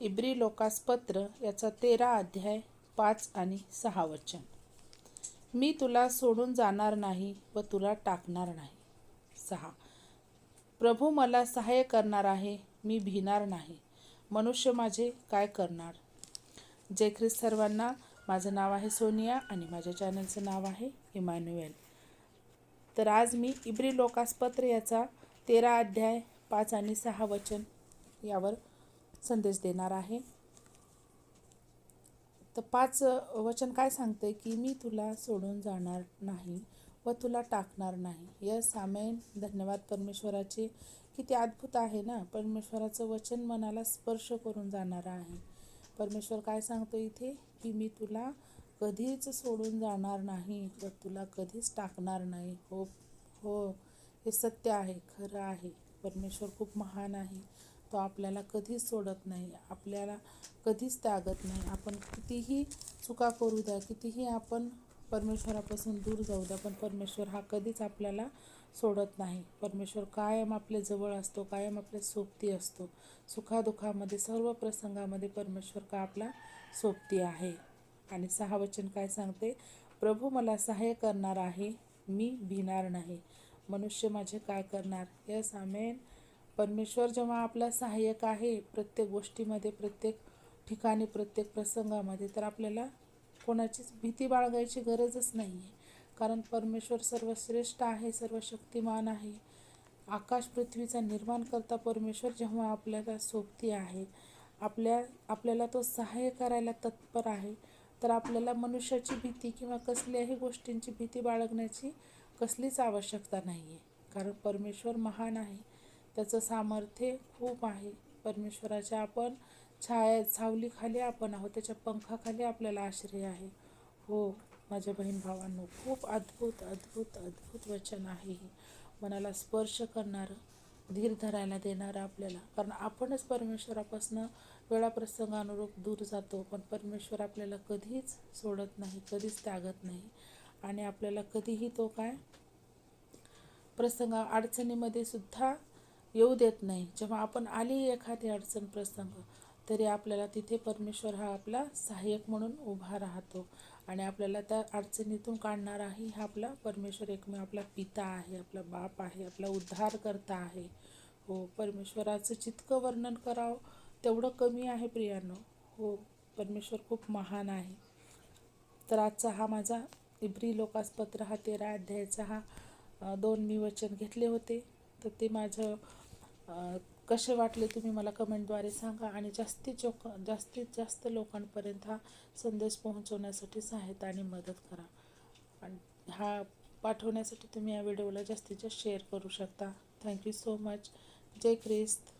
इब्री Lucas पत्र याचा 13 अध्याय 5 आणि 6 वचन. मी तुला सोडून जाणार नाही व तुला टाकणार नाही. 6. प्रभू मला सहाय्य करणार आहे, मी भिणार नाही. मनुष्य माझे काय करणार. जय ख्रिस्त सर्वांना. माझं नाव आहे सोनिया आणि माझ्या चॅनलचं नाव आहे इमॅन्युएल. तर आज मी इब्री लोकास पत्र याचा 13 अध्याय 5 आणि 6 वचन यावर संदेश देणार आहे. तर 5 वचन काय सांगते की मी तुला सोडून जाणार नाही व तुला टाकणार नाही. यस, आमेन. धन्यवाद परमेश्वराचे. किती अद्भुत आहे ना. परमेश्वराचं वचन मनाला स्पर्श करून जाणारं आहे. परमेश्वर काय सांगतो इथे की मी तुला कधीच सोडून जाणार नाही व तुला कधीच टाकणार नाही. हो हो, हे सत्य आहे, खरं आहे. परमेश्वर खूप महान आहे. तो आपल्याला कधीच सोडत नाही, आपल्याला कधीच त्यागत नाही. आपण कितीही चुका करू द्या, कितीही आपण परमेश्वरापासून दूर जाऊ द्या, पण परमेश्वर हा कधीच आपल्याला सोडत नाही. परमेश्वर कायम आपल्या जवळ असतो, कायम आपल्या सोबती असतो. सुखादुखामध्ये सर्व प्रसंगामध्ये परमेश्वर का आपला सोबती आहे. आणि 6 वचन काय सांगते, प्रभू मला सहाय्य करणार आहे, मी भिणार नाही. मनुष्य माझे काय करणार. यस, आमेन. परमेश्वर जेव्हा आपला सहाय्यक आहे प्रत्येक गोष्टीमध्ये, प्रत्येक ठिकाणी, प्रत्येक प्रसंगामध्ये, तर आपल्याला कोणाचीच भीती बाळगायची गरजच नाही आहे. कारण परमेश्वर सर्वश्रेष्ठ आहे, सर्वशक्तिमान आहे. आकाश पृथ्वीचा निर्माण करता परमेश्वर जेव्हा आपल्याला सोबती आहे, आपल्याला तो सहाय्य करायला तत्पर आहे, तर आपल्याला मनुष्याची भीती किंवा कसल्याही गोष्टींची भीती बाळगण्याची कसलीच आवश्यकता नाही आहे. कारण परमेश्वर महान आहे, त्याचं सामर्थ्य खूप आहे. परमेश्वराच्या आपण सावलीखाली आपण आहोत, त्याच्या पंखाखाली आपल्याला आश्रय आहे. हो माझ्या बहीण भावांनो, खूप अद्भुत अद्भुत अद्भुत वचन आहे हे. मनाला स्पर्श करणारं, धीर धरायला देणारं आपल्याला. कारण आपणच परमेश्वरापासून वेळाप्रसंगानुरूप दूर जातो, पण परमेश्वर आपल्याला कधीच सोडत नाही, कधीच त्यागत नाही. आणि आपल्याला कधीही तो काय प्रसंग अडचणीमध्ये सुद्धा येऊ देत नाही. जेव्हा आपण आली एखादी अडचण प्रसंग, तरी आपल्याला तिथे परमेश्वर हा आपला सहाय्यक म्हणून उभा राहतो आणि आपल्याला त्या अडचणीतून काढणाराही हा आपला परमेश्वर एकमेव आपला पिता आहे, आपला बाप आहे, आपला उद्धारकर्ता आहे. हो, परमेश्वराचं जितकं वर्णन करावं तेवढं कमी आहे प्रियांनो. हो, परमेश्वर खूप महान आहे. तर आजचा हा माझा इब्री लोकास पत्र हा 13 अध्यायाचा हा 2 मी वचन घेतले होते. तर ते माझं कसे वाटले तुम्ही मला कमेंटद्वारे सांगा आणि जास्तीत जास्त लोकांपर्यंत हा संदेश पोहोचवण्यासाठी सहायता आणि मदत करा. आणि हा पाठवण्यासाठी तुम्ही या व्हिडिओला जास्तीत जास्त शेअर करू शकता. Thank you so much. जय ख्रिस्त.